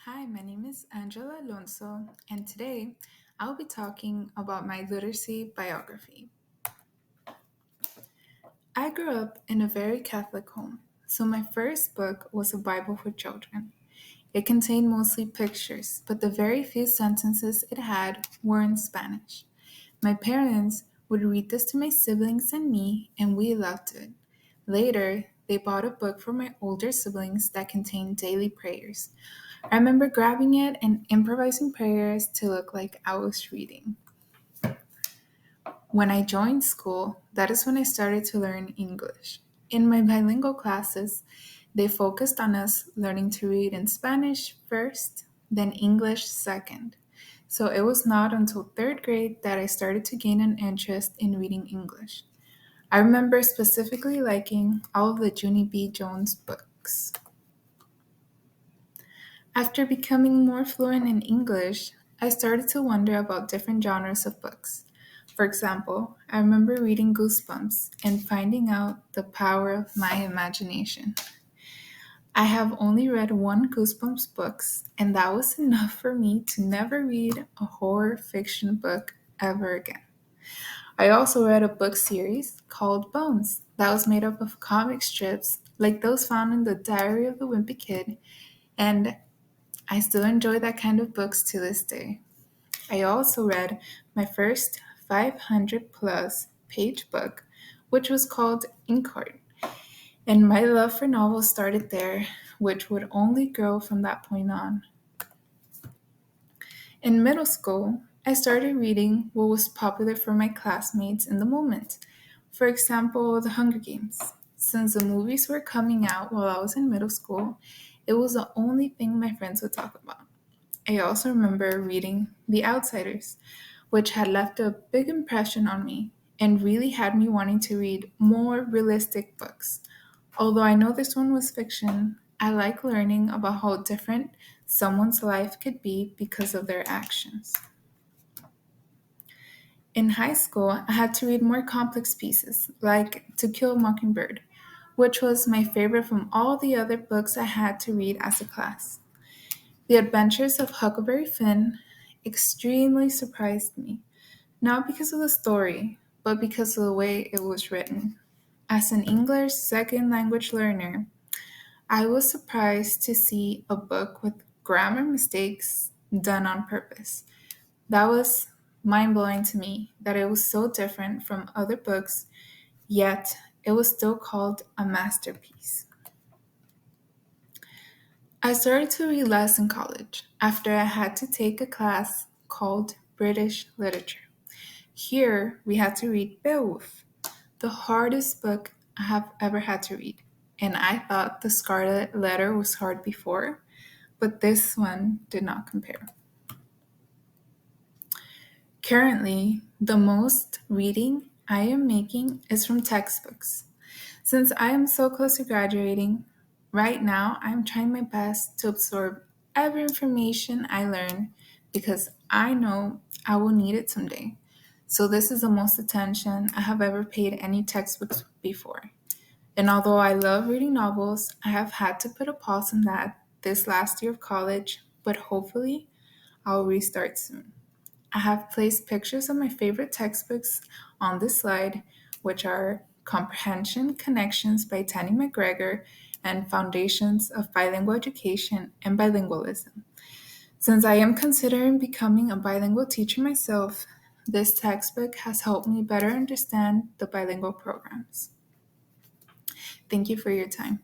Hi, my name is Angela Alonso, and today I'll be talking about my literacy biography. I grew up in a very Catholic home, so my first book was a Bible for children. It contained mostly pictures, but the very few sentences it had were in Spanish. My parents would read this to my siblings and me, and we loved it. Later, they bought a book for my older siblings that contained daily prayers. I remember grabbing it and improvising prayers to look like I was reading. When I joined school, that is when I started to learn English. In my bilingual classes, they focused on us learning to read in Spanish first, then English second. So it was not until third grade that I started to gain an interest in reading English. I remember specifically liking all of the Junie B. Jones books. After becoming more fluent in English, I started to wonder about different genres of books. For example, I remember reading Goosebumps and finding out the power of my imagination. I have only read one Goosebumps book, and that was enough for me to never read a horror fiction book ever again. I also read a book series called Bones that was made up of comic strips like those found in the Diary of the Wimpy Kid, and I still enjoy that kind of books to this day. I also read my first 500 plus page book, which was called Inkheart, and my love for novels started there, which would only grow from that point on. In middle school, I started reading what was popular for my classmates in the moment. For example, The Hunger Games. Since the movies were coming out while I was in middle school, it was the only thing my friends would talk about. I also remember reading The Outsiders, which had left a big impression on me and really had me wanting to read more realistic books. Although I know this one was fiction, I like learning about how different someone's life could be because of their actions. In high school, I had to read more complex pieces, like To Kill a Mockingbird, which was my favorite from all the other books I had to read as a class. The Adventures of Huckleberry Finn extremely surprised me, not because of the story, but because of the way it was written. As an English second language learner, I was surprised to see a book with grammar mistakes done on purpose. That was mind blowing to me that it was so different from other books, yet it was still called a masterpiece. I started to read less in college after I had to take a class called British Literature. Here, we had to read Beowulf, the hardest book I have ever had to read. And I thought The Scarlet Letter was hard before, but this one did not compare. Currently, the most reading I am making is from textbooks. Since I am so close to graduating, right now I'm trying my best to absorb every information I learn because I know I will need it someday. So, this is the most attention I have ever paid any textbooks before. And although I love reading novels, I have had to put a pause on that this last year of college, but hopefully I'll restart soon. I have placed pictures of my favorite textbooks on this slide, which are Comprehension Connections by Tanny McGregor and Foundations of Bilingual Education and Bilingualism. Since I am considering becoming a bilingual teacher myself, this textbook has helped me better understand the bilingual programs. Thank you for your time.